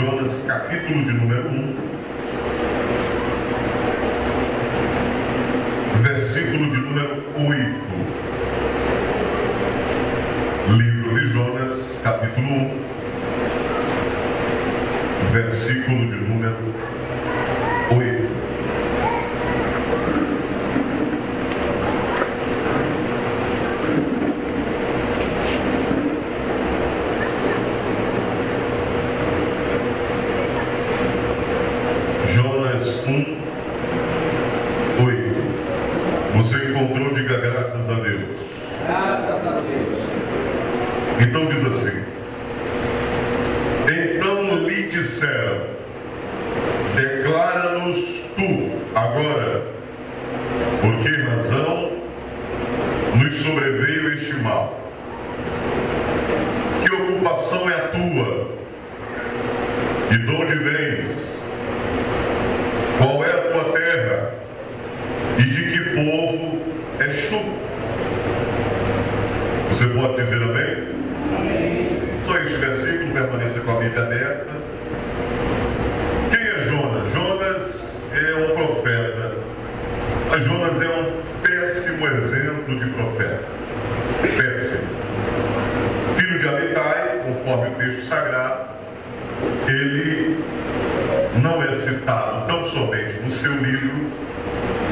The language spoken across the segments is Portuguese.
Jonas, capítulo de número 1, versículo de número 8. Livro de Jonas, capítulo 1, versículo de número 8. Jonas 1, 8. Você encontrou, diga graças a Deus. Graças a Deus. Então diz assim: então lhe disseram, declara-nos tu agora, por que razão nos sobreveio este mal? Que ocupação é a tua? E de onde vens? Qual é a tua terra? E de que povo és tu? Você pode dizer amém? Amém. Só este versículo, permaneça com a Bíblia aberta. Quem é Jonas? Jonas é um profeta. Mas Jonas é um péssimo exemplo de profeta. Péssimo. Filho de Amitai, conforme o texto sagrado, ele não é citado tão somente no seu livro,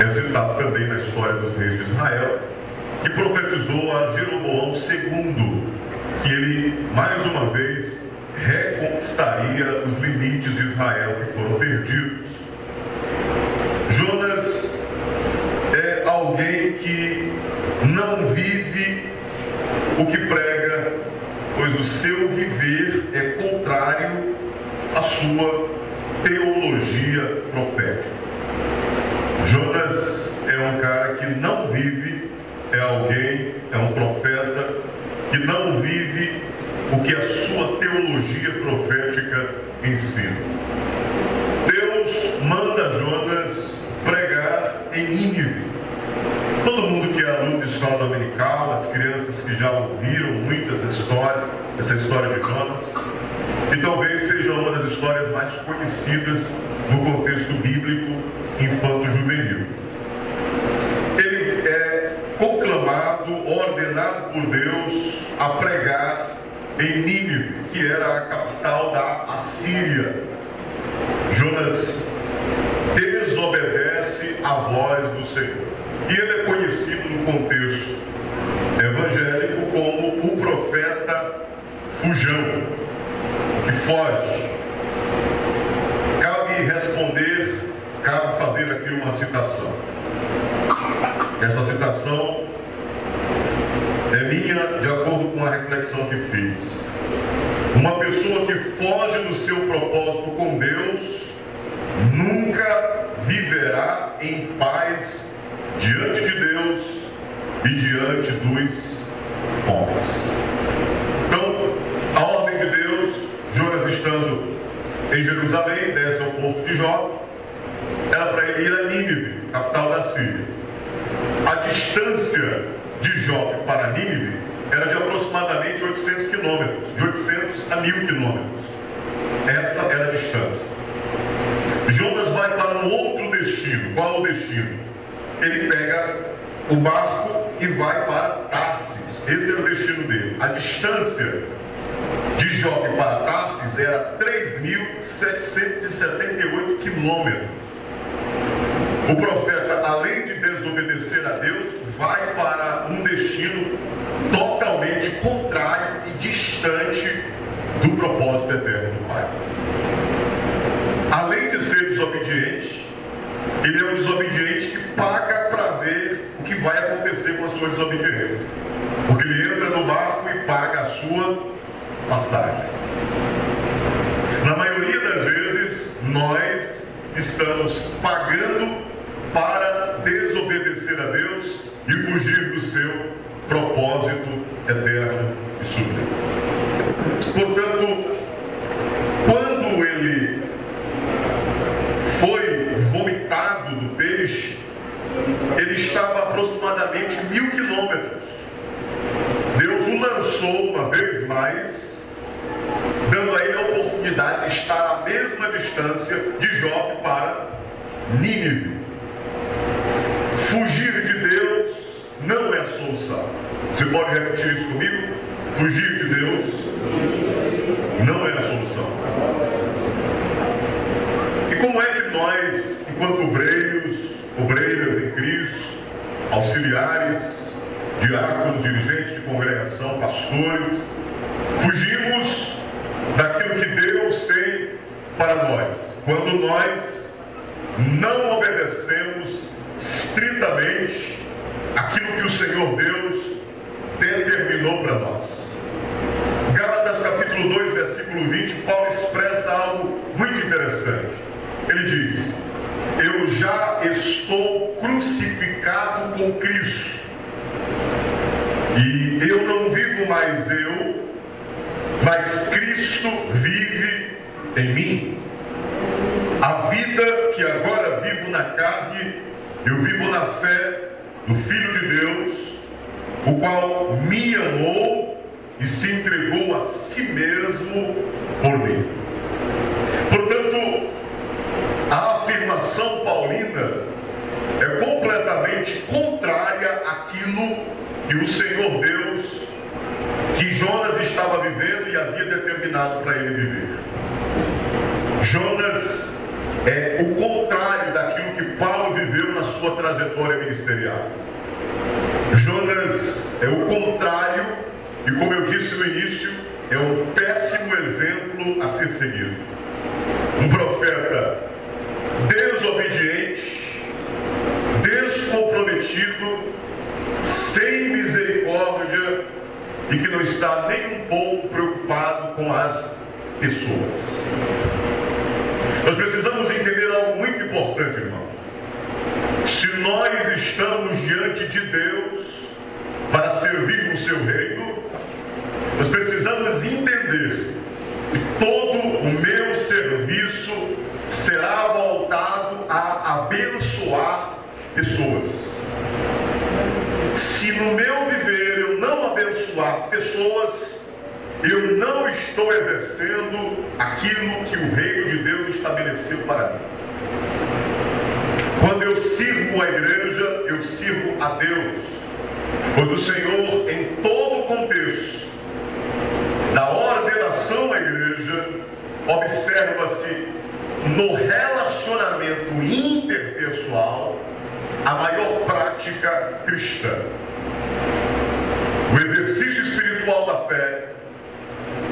é citado também na história dos reis de Israel, que profetizou a Jeroboão II que ele, mais uma vez, reconquistaria os limites de Israel que foram perdidos. Jonas é alguém que não vive o que prega, pois o seu viver é contrário à sua teologia profética. Jonas é um cara que não vive, é um profeta que não vive o que a sua teologia profética ensina. Deus manda Jonas pregar em Nínive. Todo mundo que é aluno de escola dominical, as crianças que já ouviram muito essa história de Jonas, e talvez seja uma das histórias mais conhecidas no contexto bíblico infanto-juvenil. Ele é conclamado, ordenado por Deus a pregar em Nínive, que era a capital da Assíria. Jonas desobedece à voz do Senhor. E ele é conhecido no contexto evangélico como o profeta fujão, que foge. Cabe fazer aqui uma citação. Essa citação é minha de acordo com a reflexão que fiz. Uma pessoa que foge do seu propósito com Deus nunca viverá em paz diante de Deus e diante dos homens. Então, a ordem de Deus, Jonas estando em Jerusalém, desce ao porto de Jope, era para ele ir a Nínive, capital da Síria. A distância de Jope para Nínive era de aproximadamente 800 quilômetros, de 800 a 1000 quilômetros. Essa era a distância. Jonas vai para um outro destino. Qual é o destino? Ele pega o barco e vai para Tarsis. Esse era o destino dele. A distância de Jope para Tarsis era 3.778 quilômetros. O profeta, além de desobedecer a Deus, vai para um destino totalmente contrário e distante do propósito eterno do Pai. Além de ser desobediente, ele é um desobediente que paga para ver o que vai acontecer com a sua desobediência. Porque ele entra no barco e paga a sua passagem. Na maioria das vezes, nós estamos pagando para desobedecer a Deus e fugir do seu propósito eterno e supremo. Portanto, quando ele foi vomitado do peixe, ele estava a aproximadamente 1000 quilômetros. Deus o lançou uma vez mais, dando a ele a oportunidade de estar a mesma distância de Jope para Nínive. Fugir de Deus não é a solução. Você pode repetir isso comigo? Fugir de Deus não é a solução. E como é que nós, enquanto obreiras em Cristo, auxiliares, diáconos, dirigentes de congregação, pastores, fugimos daquilo que Deus tem para nós, quando nós não obedecemos estritamente aquilo que o Senhor Deus determinou para nós? Gálatas capítulo 2, versículo 20, Paulo expressa algo muito interessante. Ele diz: eu já estou crucificado com Cristo, e eu não vivo mais eu, mas Cristo vive em mim. A vida que agora vivo na carne, eu vivo na fé do Filho de Deus, o qual me amou e se entregou a si mesmo por mim. Portanto, a afirmação paulina é completamente contrária àquilo que o Senhor Deus, que Jonas estava vivendo e havia determinado para ele viver. Jonas é o contrário daquilo que Paulo viveu na sua trajetória ministerial. Jonas é o contrário, e como eu disse no início, é um péssimo exemplo a ser seguido. Um profeta desobediente, descomprometido, sem misericórdia e que não está nem um pouco preocupado com as pessoas. Nós precisamos entender algo muito importante, irmãos. Se nós estamos diante de Deus para servir o seu reino, nós precisamos entender que todo o meu serviço será voltado a abençoar pessoas. Se no meu viver eu não abençoar pessoas, eu não estou exercendo aquilo que o reino de Deus estabeleceu para mim. Quando eu sirvo a igreja, eu sirvo a Deus, pois o Senhor, em todo o contexto da ordenação à igreja, observa-se no relacionamento interpessoal a maior prática cristã. O exercício espiritual da fé.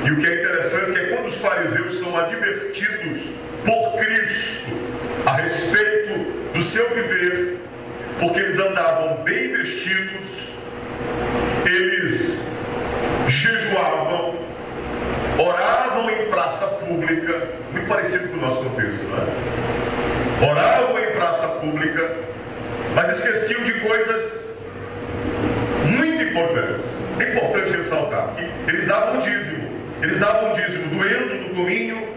E o que é interessante é que quando os fariseus são advertidos por Cristo a respeito do seu viver, porque eles andavam bem vestidos, eles jejuavam, oravam em praça pública, muito parecido com o nosso contexto, não é? Oravam em praça pública, mas esqueciam de coisas muito importantes. É importante ressaltar que eles davam dízimo. Eles davam dízimo do endro, do cominho.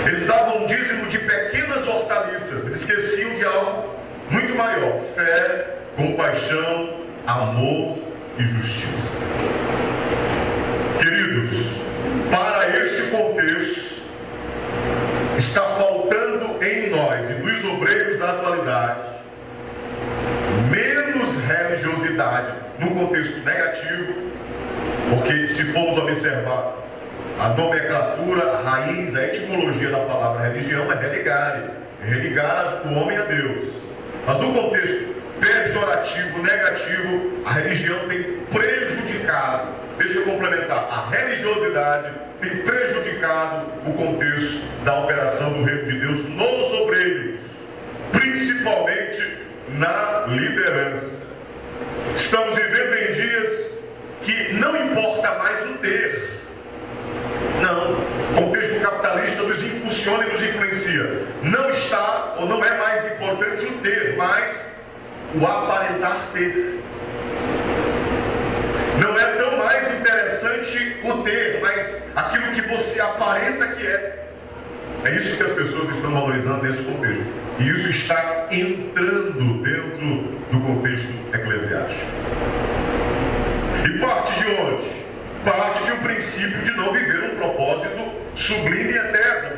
Eles davam dízimo de pequenas hortaliças. Eles esqueciam de algo muito maior: fé, compaixão, amor e justiça. Queridos, para este contexto, está faltando em nós e nos obreiros da atualidade menos religiosidade no contexto negativo, porque se formos observar a nomenclatura, a raiz, a etimologia da palavra religião é religare, religar o homem a Deus. Mas no contexto pejorativo, negativo, a religião tem prejudicado, deixa eu complementar, a religiosidade tem prejudicado o contexto da operação do reino de Deus nos obreiros, principalmente na liderança. Estamos vivendo em dias que não importa mais o ter. Não. O contexto capitalista nos impulsiona e nos influencia. Não está ou não é mais importante o ter, mas o aparentar ter. Não é tão mais interessante o ter, mas aquilo que você aparenta que é. É isso que as pessoas estão valorizando nesse contexto. E isso está entrando dentro do contexto eclesiástico. E parte de onde? Parte de um princípio de não viver um propósito sublime e eterno.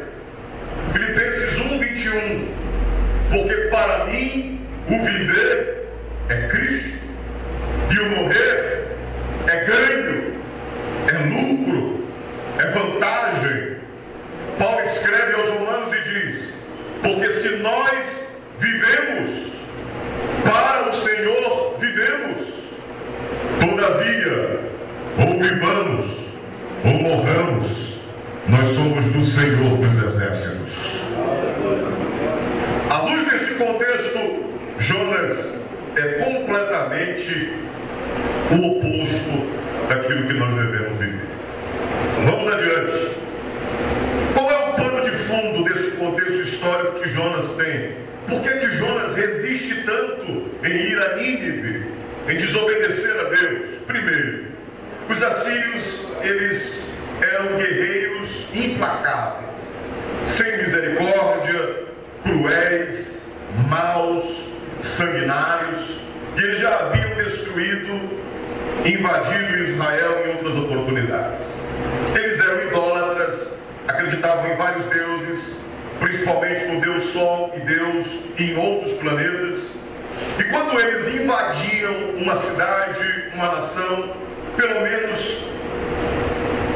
porque para mim o viver é Cristo e o morrer é ganho, é lucro, é vantagem. Paulo escreve aos Romanos e diz: porque se nós vivemos, para o Senhor vivemos, todavia, ou vivamos, ou morramos, nós somos do Senhor dos Exércitos. À luz deste contexto, Jonas é completamente o oposto daquilo que nós devemos viver. Vamos adiante. Qual é o pano de fundo desse contexto histórico que Jonas tem? Por que Jonas resiste tanto em ir a Nínive, em desobedecer a Deus? Primeiro, os assírios, eles eram guerreiros implacáveis, sem misericórdia, cruéis, maus, sanguinários, e eles já haviam destruído, invadido Israel em outras oportunidades. Eles eram idólatras, acreditavam em vários deuses, principalmente no Deus Sol e Deus em outros planetas. E quando eles invadiam uma cidade, uma nação, pelo menos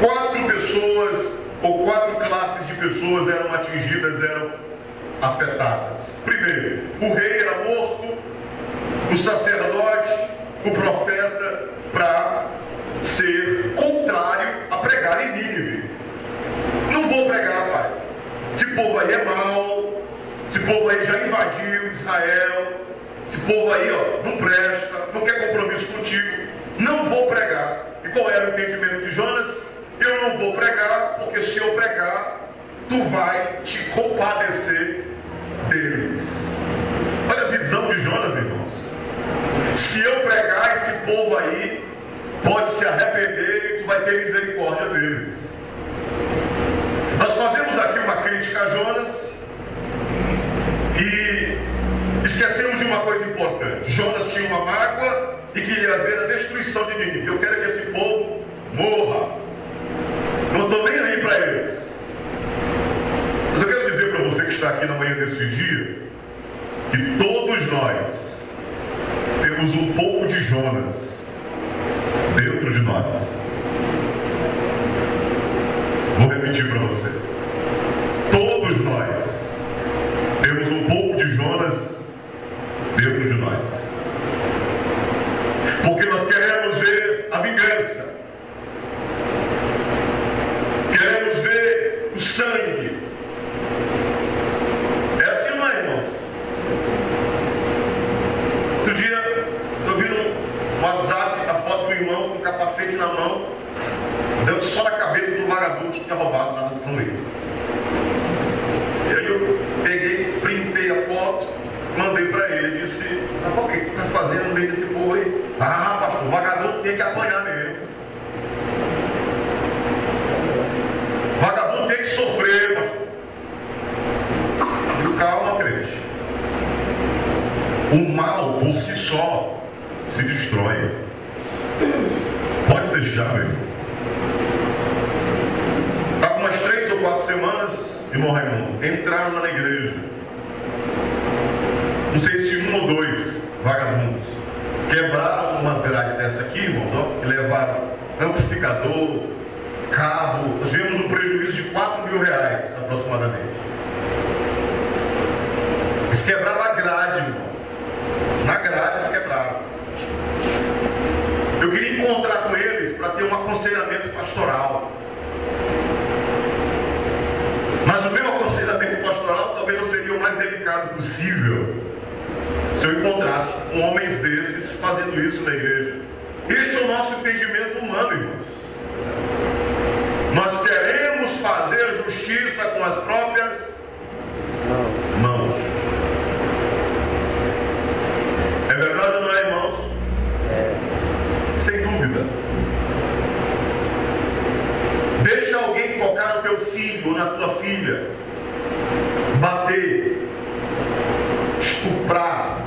4 pessoas ou 4 classes de pessoas eram atingidas, eram afetadas. Primeiro, o rei era morto, o sacerdote, o profeta, para ser contrário a pregar em Nínive. Não vou pregar, pai. Esse povo aí é mau, esse povo aí já invadiu Israel, esse povo aí, ó, não presta, não quer compromisso contigo, não vou pregar. E qual era o entendimento de Jonas? Eu não vou pregar, porque se eu pregar, tu vai te compadecer deles. Olha a visão de Jonas, irmãos. Se eu pregar, esse povo aí pode se arrepender e tu vai ter misericórdia deles. Nós fazemos aqui uma crítica a Jonas e esquecemos de uma coisa importante. Jonas tinha uma mágoa e queria ver a destruição de Nínive. Eu quero que esse povo morra. Não estou nem aí para eles. Mas eu quero dizer para você que está aqui na manhã desse dia, que todos nós temos um pouco de Jonas dentro de nós. Vou repetir para você. Todos nós temos um pouco de Jonas dentro de nós. Porque nós queremos ver a vingança. Queremos ver o sangue. É assim, não é, irmãos? Outro dia, eu vi no WhatsApp a foto do irmão com o capacete na mão, dando só na cabeça do vagabundo que tinha roubado lá no São Luís. E aí eu peguei, printei a foto, mandei para ele. Ele disse: o que está fazendo no meio desse povo aí? Ah, pastor, o vagabundo tem que apanhar mesmo. O vagabundo tem que sofrer, pastor. E calma, crente. O mal por si só se destrói. Pode deixar, meu irmão. Há umas 3 ou 4 semanas, irmão Raimundo, entraram lá na igreja. Não sei se 1 ou 2 vagabundos. Quebraram umas grades dessa aqui, irmãos, ó, e levaram amplificador, cabo. Nós tivemos um prejuízo de R$4.000 aproximadamente. Eles quebraram a grade, irmão. Na grade eles quebraram. Eu queria encontrar com eles para ter um aconselhamento pastoral. Mas o meu aconselhamento pastoral talvez não seria o mais delicado possível se eu encontrasse homens desses fazendo isso na igreja. Este é o nosso entendimento humano, irmãos. Nós queremos fazer justiça com as próprias mãos. É verdade ou não é, irmãos? Sem dúvida. Deixa alguém tocar no teu filho ou na tua filha, bater, estuprar,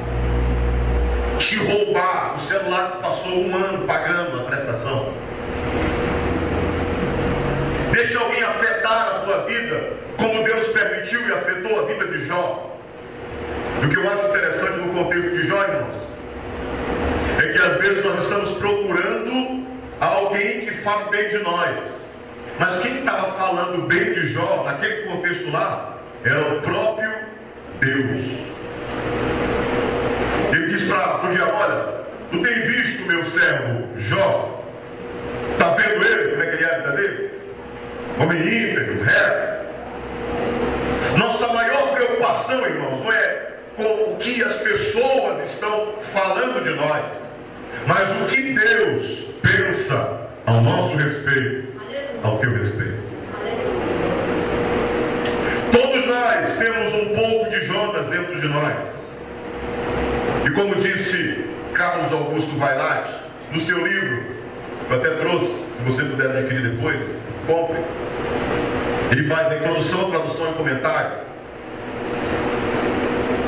te roubar o celular que passou 1 ano pagando a prestação. Deixa alguém afetar a tua vida como Deus permitiu e afetou a vida de Jó. E o que eu acho interessante no contexto de Jó, irmãos, é que às vezes nós estamos procurando alguém que fale bem de nós. Mas quem estava falando bem de Jó, naquele contexto lá, era o próprio Deus. Ele diz para o diabo: olha, tu tem visto o meu servo Jó? Está vendo ele? Como é que ele é a vida dele? Homem íntegro, reto. Nossa maior preocupação, irmãos, não é com o que as pessoas estão falando de nós, mas o que Deus pensa ao nosso respeito, ao teu respeito. Todos nós temos um pouco de Jonas dentro de nós. E como disse Carlos Augusto Vailate, no seu livro, eu até trouxe, se você puder adquirir depois, compre. Ele faz a introdução, tradução e comentário.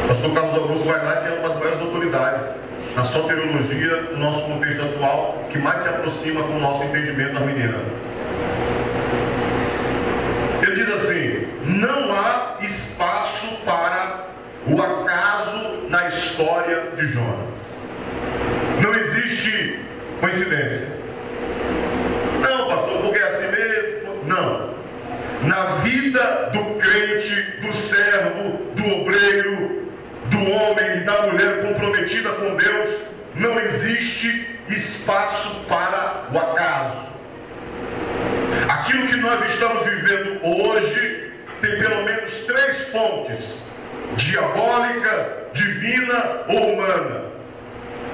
O pastor Carlos Augusto Vailate é uma das maiores autoridades na soteriologia do nosso contexto atual, que mais se aproxima com o nosso entendimento arminiano. Ele diz assim: não há espaço para o acaso na história de Jonas. Não existe coincidência. Não, pastor, porque é assim mesmo? Não. Na vida do crente, do servo, do obreiro, do homem e da mulher comprometida com Deus, não existe espaço para o acaso. Aquilo que nós estamos vivendo hoje tem pelo menos 3 fontes: diabólica, divina ou humana.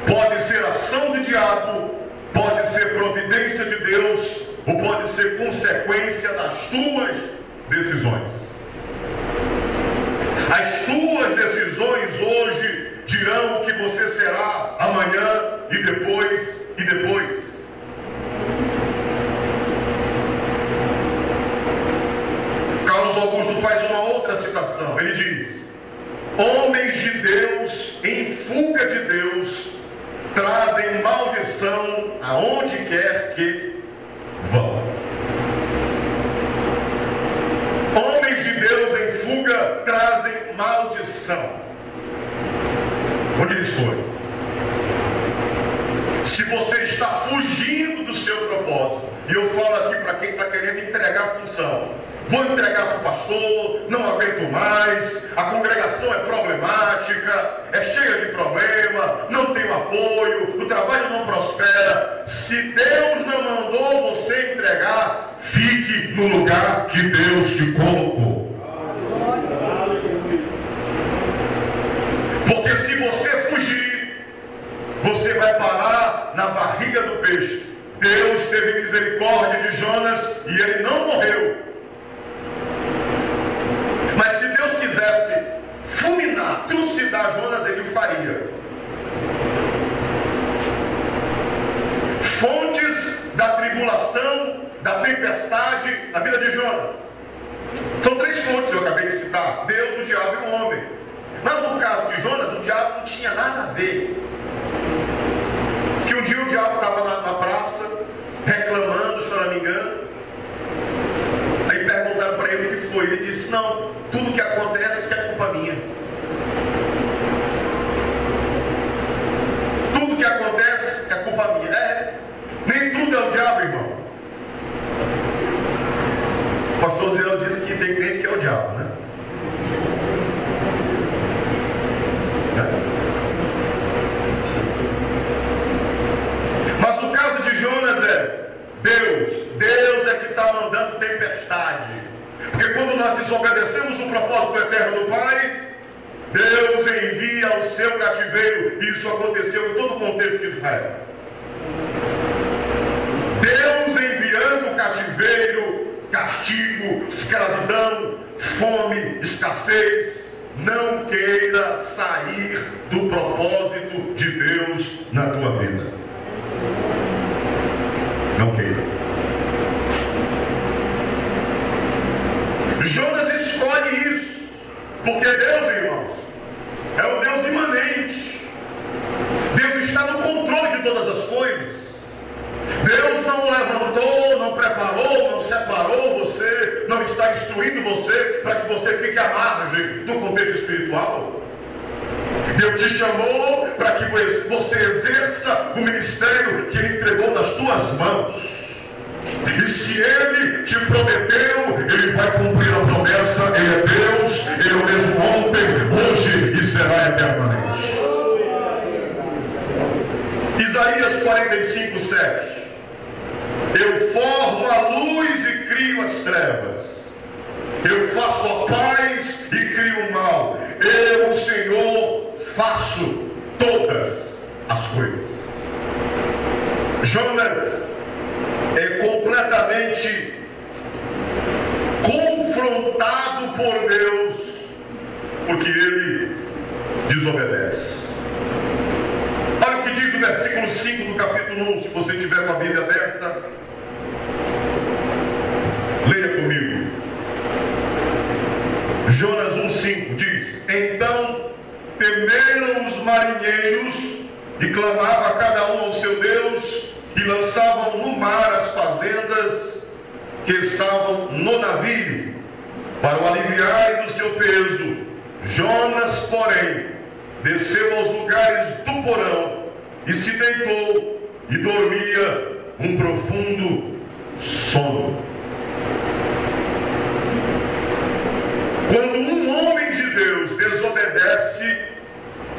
Pode ser ação do diabo, pode ser providência de Deus, ou pode ser consequência das tuas decisões. As tuas decisões hoje dirão o que você será amanhã e depois e depois. Carlos Augusto faz uma outra citação. Ele diz: homens de Deus em fuga de Deus trazem maldição aonde quer que vão. Homens de Deus em fuga trazem maldição onde eles forem. Se você está fugindo do seu propósito, e eu falo aqui para quem está querendo entregar a função: vou entregar para o pastor, não aguento mais, a congregação é problemática, é cheia de problema, não tenho apoio, o trabalho não prospera. Se Deus não mandou você entregar, fique no lugar que Deus te colocou. Porque se você fugir, você vai parar na barriga do peixe. Deus teve misericórdia de Jonas e ele não morreu. Mas se Deus quisesse fulminar, trucidar Jonas, ele o faria. Fontes da tribulação, da tempestade na vida de Jonas. São 3 fontes, eu acabei de citar: Deus, o diabo e o homem. Mas no caso de Jonas, o diabo não tinha nada a ver. Que um dia o diabo estava na praça, reclamando, choramingando. Aí perguntaram para ele o que foi. Ele disse: não, tudo que acontece é culpa minha. Tudo que acontece é culpa minha. Nem tudo é o diabo, irmão. O pastor Zé disse que tem crente que é o diabo, né? Mas no caso de Jonas Deus é que está mandando tempestade. Porque quando nós desobedecemos o propósito eterno do Pai, Deus envia o seu cativeiro. E isso aconteceu em todo o contexto de Israel. Deus enviando cativeiro, castigo, escravidão, fome, escassez. Não queira sair do propósito de Deus na tua vida. Não queira. Jonas escolhe isso, porque Deus, irmãos, é o Deus imanente. Deus está no controle de todas as coisas. Deus não levantou, não preparou, não separou você, não está instruindo você para que você fique à margem do contexto espiritual. Deus te chamou para que você exerça o ministério que Ele entregou nas tuas mãos. E se Ele te prometeu, Ele vai cumprir a promessa. Ele é Deus, Ele é o mesmo ontem, hoje e será eternamente. Isaías 45, 7. Eu formo a luz e crio as trevas. Eu faço a paz e crio o mal. Eu, o Senhor, faço todas as coisas. Jonas é completamente confrontado por Deus, porque ele desobedece. Olha o que diz o versículo 5 do capítulo 1, se você tiver com a Bíblia aberta. Leia comigo. Jonas 1,5 diz: Então temeram os marinheiros e clamavam a cada um ao seu Deus, e lançavam no mar as fazendas que estavam no navio, para o aliviarem do seu peso. Jonas, porém, desceu aos lugares do porão e se deitou e dormia um profundo sono. Quando um homem de Deus desobedece,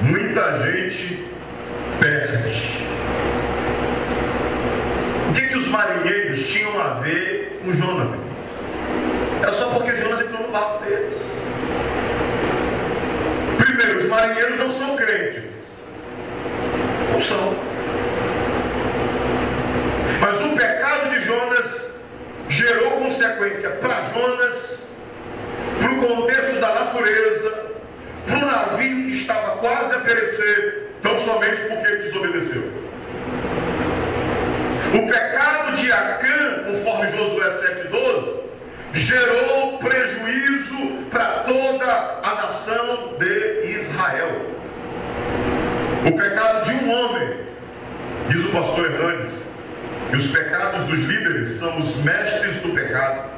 muita gente perde. O que os marinheiros tinham a ver com Jonas? Era só porque Jonas entrou no barco deles. Primeiro, os marinheiros não são crentes. Não são. Mas o pecado de Jonas gerou consequência para Jonas, para o contexto da natureza, para o navio que estava quase a perecer, tão somente porque ele desobedeceu. O pecado de Acã, conforme Josué 7,12, gerou prejuízo para toda a nação de Israel. O pecado de um homem, diz o pastor Hernandes, e os pecados dos líderes são os mestres do pecado.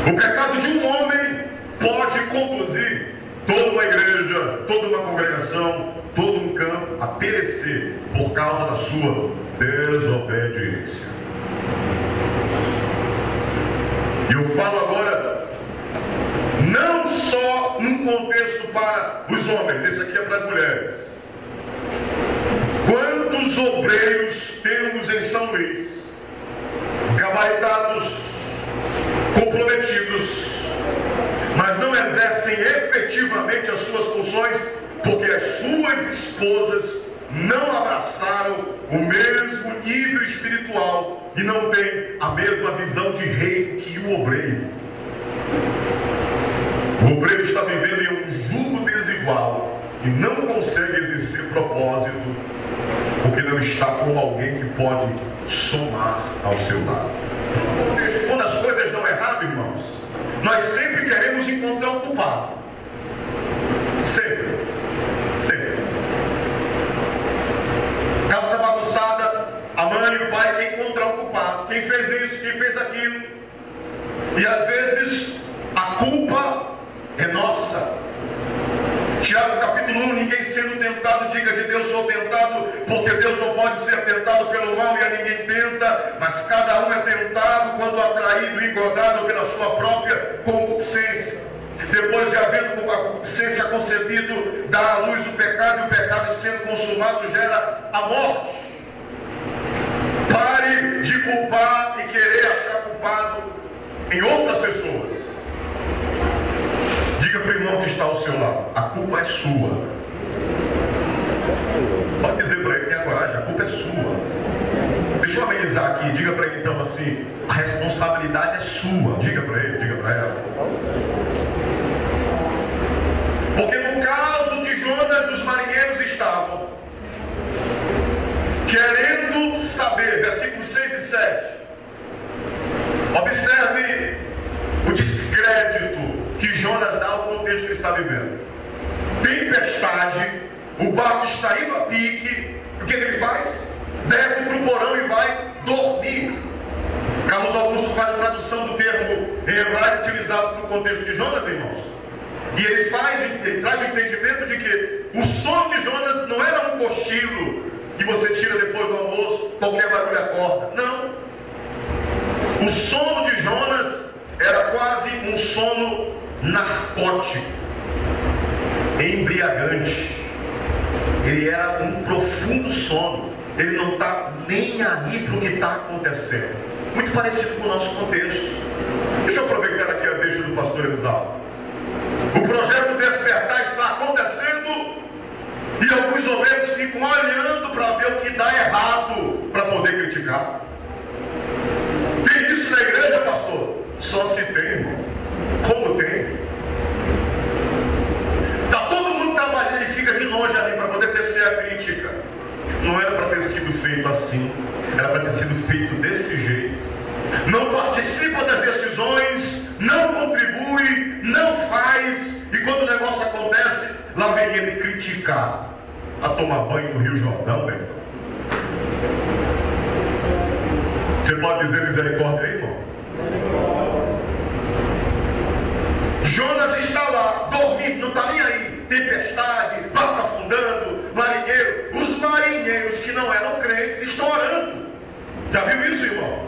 O pecado de um homem pode conduzir toda uma igreja, toda uma congregação, todo um campo a perecer por causa da sua desobediência. E eu falo agora não só num contexto para os homens, esse aqui é para as mulheres. Quantos obreiros temos em São Luís, gabaritados, comprometidos, mas não exercem efetivamente as suas funções porque as suas esposas não abraçaram o mesmo nível espiritual e não têm a mesma visão de rei que o obreiro. O obreiro está vivendo em um jugo desigual e não consegue exercer propósito porque não está com alguém que pode somar ao seu lado. Quando as coisas dão errado, irmãos, nós sempre queremos encontrar um culpado. Sempre. Sempre. A casa está bagunçada, a mãe e o pai querem encontrar um culpado. Quem fez isso, quem fez aquilo. E às vezes a culpa é nossa. Tiago capítulo 1, ninguém sendo tentado, diga de Deus sou tentado, porque Deus não pode ser tentado pelo mal e a ninguém tenta, mas cada um é tentado quando atraído e engodado pela sua própria concupiscência. Depois de haver a concupiscência concebido, dá à luz o pecado, e o pecado sendo consumado gera a morte. Pare de culpar e querer achar culpado em outras pessoas. Diga para o irmão que está ao seu lado, a culpa é sua. Pode dizer para ele, tenha coragem, a culpa é sua. Deixa eu amenizar aqui, diga para ele então assim, a responsabilidade é sua. Diga para ele, diga para ela. Porque no caso de Jonas, os marinheiros estavam querendo saber, versículos 6 e 7. Observe o descrédito que Jonas dá ao contexto que ele está vivendo. Tempestade, o barco está indo a pique, o que ele faz? Desce para o porão e vai dormir. Carlos Augusto faz a tradução do termo em hebraico utilizado no contexto de Jonas, irmãos. E ele traz o entendimento de que o sono de Jonas não era um cochilo que você tira depois do almoço, qualquer barulho acorda. Não. O sono de Jonas era quase um sono narcótico, embriagante. Ele era um profundo sono. Ele não está nem aí para o que está acontecendo. Muito parecido com o nosso contexto. Deixa eu aproveitar aqui a deixa do pastor Elisal. O projeto Despertar está acontecendo e alguns obreiros ficam olhando para ver o que dá errado para poder criticar. Tem isso na igreja, pastor? Só se tem, irmão. Como tem? Está todo mundo trabalhando e fica de longe ali para poder tecer a crítica. Não era para ter sido feito assim, era para ter sido feito desse jeito. Não participa das decisões, não contribui, não faz, e quando o negócio acontece, lá vem ele criticar. A tomar banho no Rio Jordão, bem. Você pode dizer misericórdia aí, irmão? Jonas está lá, dormindo, não está nem aí. Tempestade, barco afundando, marinheiro. Os marinheiros que não eram crentes estão orando. Já viu isso, irmão?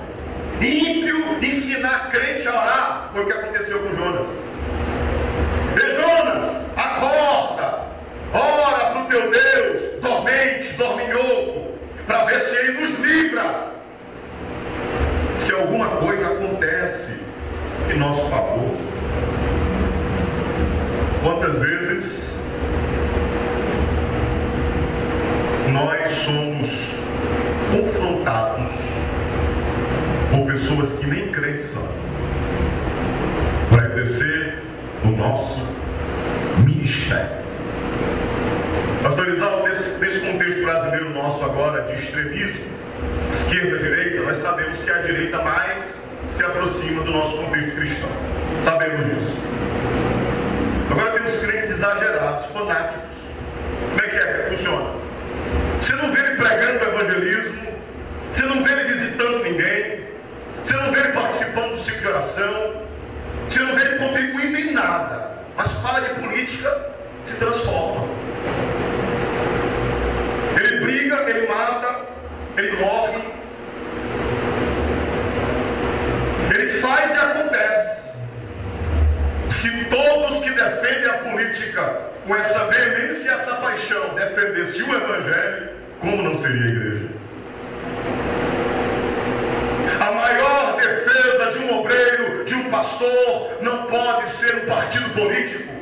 Ímpio ensinar crente a orar. Foi o que aconteceu com Jonas. E Jonas, acorda, ora para o teu Deus, dormente, dorminhoco, para ver se ele nos livra. Se alguma coisa acontece em nosso favor. Quantas vezes nós somos confrontados por pessoas que nem crentes são, para exercer o nosso ministério. Pastor Elisal, nesse contexto brasileiro nosso agora de extremismo, esquerda-direita, nós sabemos que a direita mais se aproxima do nosso contexto cristão. Sabemos disso. Agora temos crentes exagerados, fanáticos. Como é que funciona? Você não vê ele pregando o evangelismo, você não vê ele visitando ninguém, você não vê ele participando do ciclo de oração, você não vê ele contribuindo em nada, mas fala de política, se transforma. Ele briga, ele mata, ele morre, ele faz e acontece. Se todos que defendem a política com essa veemência e essa paixão defendessem o evangelho, como não seria a igreja? A maior defesa de um obreiro, de um pastor, não pode ser um partido político.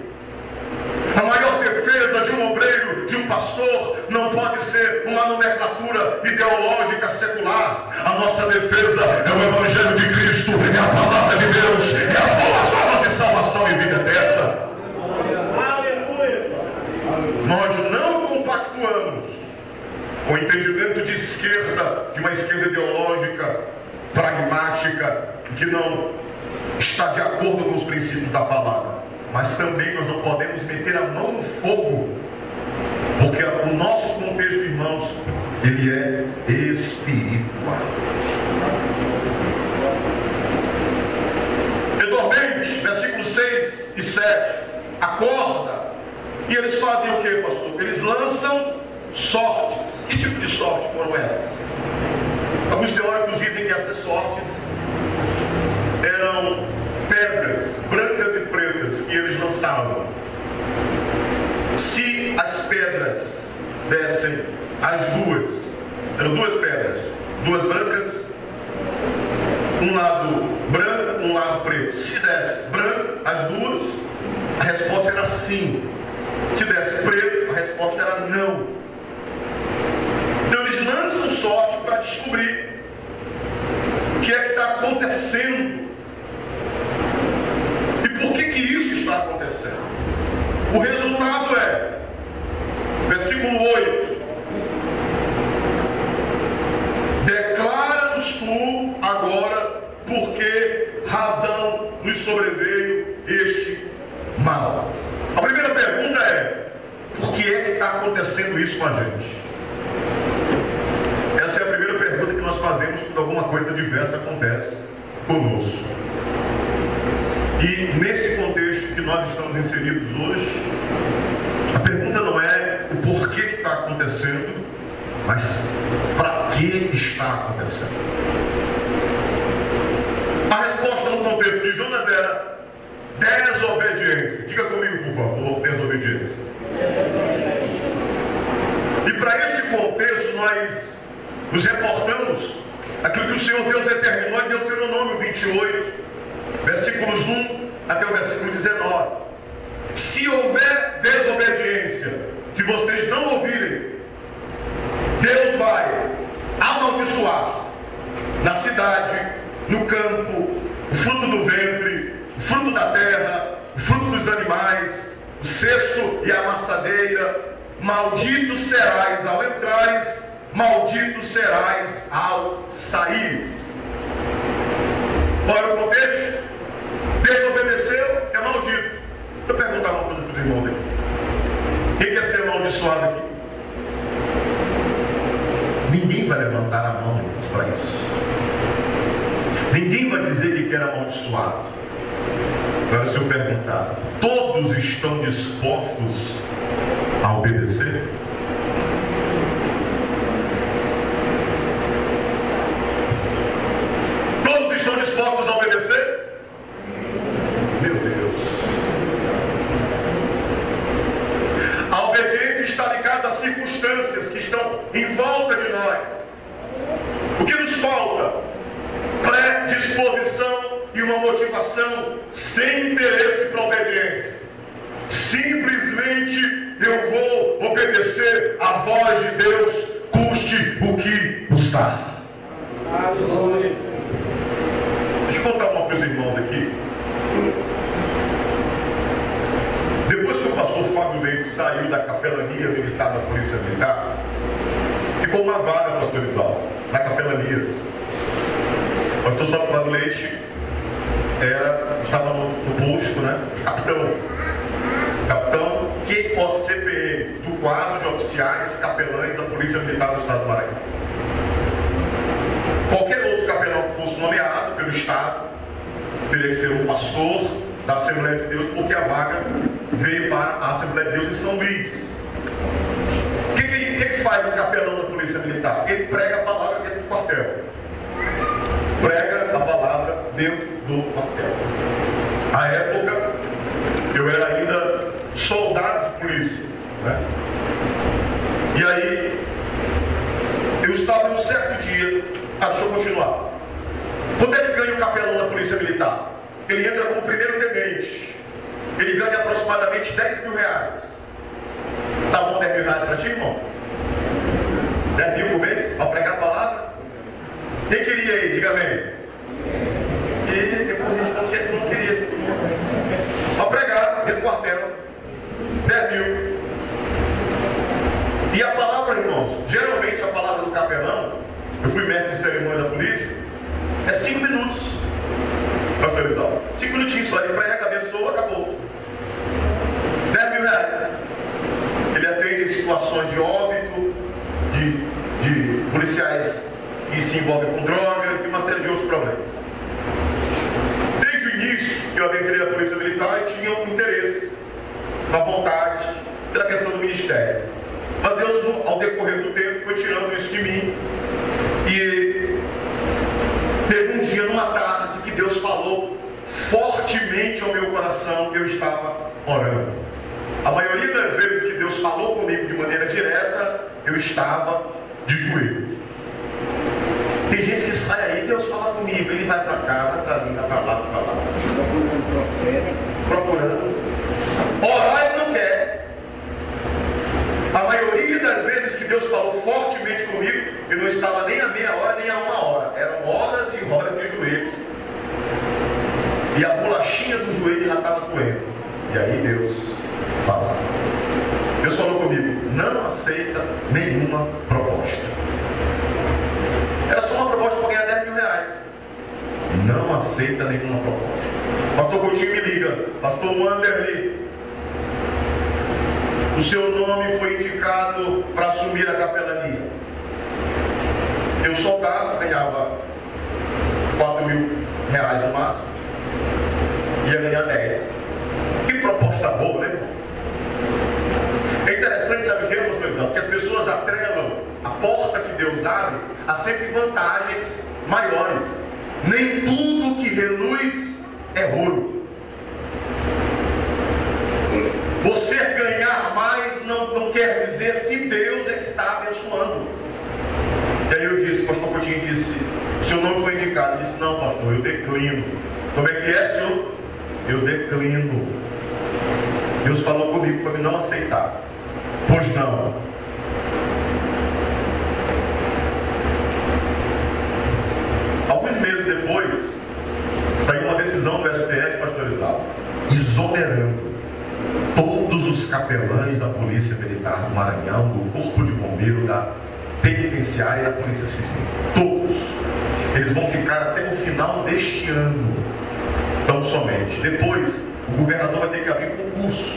A maior defesa de um obreiro, de um pastor, não pode ser uma nomenclatura ideológica secular. A nossa defesa é o Evangelho de Cristo, é a palavra de Deus, é a boa nova de salvação e vida eterna. Nós não compactuamos com o entendimento de esquerda, de uma esquerda ideológica, pragmática, que não está de acordo com os princípios da palavra. Mas também nós não podemos meter a mão no fogo, porque o nosso contexto, irmãos, ele é espiritual. E dormente, versículos 6 e 7, acorda, e eles fazem o que, pastor? Eles lançam sortes. Que tipo de sorte foram essas? Alguns teóricos dizem que essas sortes eram pedras brancas e pretas que eles lançavam. Se as pedras dessem as duas, eram duas pedras, duas brancas, um lado branco, um lado preto. Se desse branco, as duas, a resposta era sim. Se desse preto, a resposta era não. Então eles lançam sorte para descobrir o que é que está acontecendo. E por que isso está acontecendo? O resultado é, versículo 8: declara-nos tu agora por que razão nos sobreveio este mal. A primeira pergunta é: por que é que está acontecendo isso com a gente? Essa é a primeira pergunta que nós fazemos quando alguma coisa diversa acontece conosco. E nesse contexto, que nós estamos inseridos hoje, a pergunta não é o porquê que está acontecendo, mas para que está acontecendo. A resposta no contexto de Jonas era desobediência. Diga comigo, por favor, desobediência. E para este contexto nós nos reportamos aquilo que o Senhor Deus determinou em Deuteronômio 28, versículos 1 até o versículo 19. Se houver desobediência, se vocês não ouvirem, Deus vai amaldiçoar na cidade, no campo, o fruto do ventre, o fruto da terra, o fruto dos animais, o cesto e a amassadeira. Malditos serás ao entrares, malditos serás ao saíres. Qual era o contexto? Desobedeceu, é maldito. Deixa eu perguntar uma coisa para os irmãos aqui. Quem quer ser amaldiçoado aqui? Ninguém vai levantar a mão, irmãos, para isso. Ninguém vai dizer que quer amaldiçoado. Agora, se eu perguntar, todos estão dispostos a obedecer? Todos estão dispostos a obedecer? Meu Deus. A obediência está ligada às circunstâncias que estão em volta de nós. O que nos falta? Predisposição e uma motivação sem interesse para a obediência. Simplesmente eu vou obedecer à voz de Deus, custe o que custar. Deixa eu contar uma coisa, irmãos, aqui. Depois que o pastor Fábio Leite saiu da capelania militar da Polícia Militar, ficou uma vaga pastorizal na capelania. O pastor Fábio Leite estava no posto, né? Capitão QOCPM, do quadro de oficiais capelães da Polícia Militar do Estado do Maranhão. Qualquer outro capelão que fosse nomeado pelo Estado teria que ser um pastor da Assembleia de Deus, porque a vaga veio para a Assembleia de Deus em São Luís. O que faz o capelão da Polícia Militar? Ele prega a palavra dentro do quartel. Prega a palavra dentro do quartel. À época, eu era ainda soldado de polícia, né? E aí, eu estava num certo dia. Deixa eu continuar. Quanto é que ganha o capelão da Polícia Militar? Ele entra como primeiro tenente. Ele ganha aproximadamente 10 mil reais. Tá bom 10 mil reais para ti, irmão? 10 mil por mês? Para pregar a palavra? Quem queria aí? Diga amém. E depois a gente não queria. Para pregar dentro do quartel. 10 mil. E a palavra, irmãos, geralmente a palavra do capelão, eu fui mestre de cerimônia da polícia, é 5 minutos. Pastorizal. 5 minutinhos só, ele prega, abençoa, acabou. 10 mil reais. Ele atende situações de óbito, de policiais que se envolvem com drogas e uma série de outros problemas. Desde o início que eu adentrei a Polícia Militar, eu tinha um interesse, uma vontade pela questão do ministério. Mas Deus, ao decorrer do tempo, foi tirando isso de mim. E teve um dia, numa tarde, que Deus falou fortemente ao meu coração, eu estava orando. A maioria das vezes que Deus falou comigo de maneira direta, eu estava de joelhos. Tem gente que sai aí, Deus fala comigo, ele vai para cá, vai para ali, vai para lá, vai para lá. Procurando. Orar ele não quer. A maioria das vezes que Deus falou fortemente comigo, eu não estava nem a meia hora, nem a 1 hora. Eram horas e horas de joelho. E a bolachinha do joelho já estava doendo. E aí Deus falou. Deus falou comigo, não aceita nenhuma proposta. Era só uma proposta para ganhar 10 mil reais. Não aceita nenhuma proposta. Pastor Coutinho me liga. Pastor Wanderley, o seu nome foi indicado para assumir a capelania. Eu soldado, ganhava 4 mil reais no máximo. Ia ganhar 10. E resposta boa, né, irmão? É interessante, sabe o que, pastor Isaac? Porque as pessoas atrelam a porta que Deus abre a sempre vantagens maiores. Nem tudo que reluz é ouro. Você ganhar mais não quer dizer que Deus é que está abençoando. E aí eu disse, o pastor Coutinho disse, o seu nome foi indicado. Eu disse, não, pastor, eu declino. Como é que é, senhor? Eu declino. Deus falou comigo para me não aceitar. Pois não. Alguns meses depois, saiu uma decisão do STF, pastorizado, exonerando todos os capelães da Polícia Militar do Maranhão, do Corpo de Bombeiro, da Penitenciária e da Polícia Civil. Todos. Eles vão ficar até o final deste ano. Então somente. Depois, o governador vai ter que abrir concurso.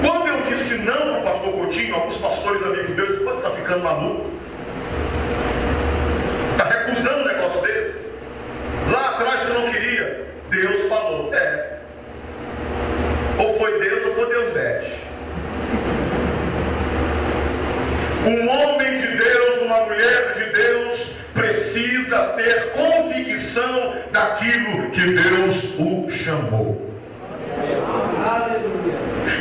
Quando eu disse não para o pastor Coutinho, alguns pastores amigos meus, pode estar ficando maluco. Está recusando um negócio desse. Lá atrás eu não queria. Deus falou. Ou foi Deus ou foi Deus veste. Um homem de Deus, uma mulher de Deus, precisa ter convicção daquilo que Deus o chamou.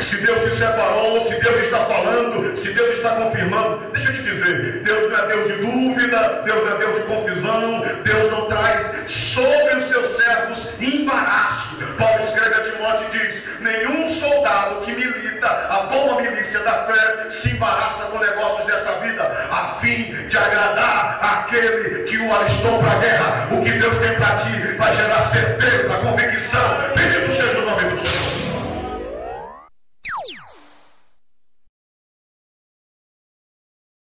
Se Deus te separou, se Deus está falando, se Deus está confirmando, deixa eu te dizer, Deus não é Deus de dúvida, Deus não é Deus de confusão, Deus não traz sobre os seus servos embaraço. Paulo escreve a Timóteo e diz, nenhum soldado que milita a boa milícia da fé se embaraça com negócios desta vida, a fim de agradar aquele que o alistou para a guerra. O que Deus tem para ti vai gerar certeza, convicção,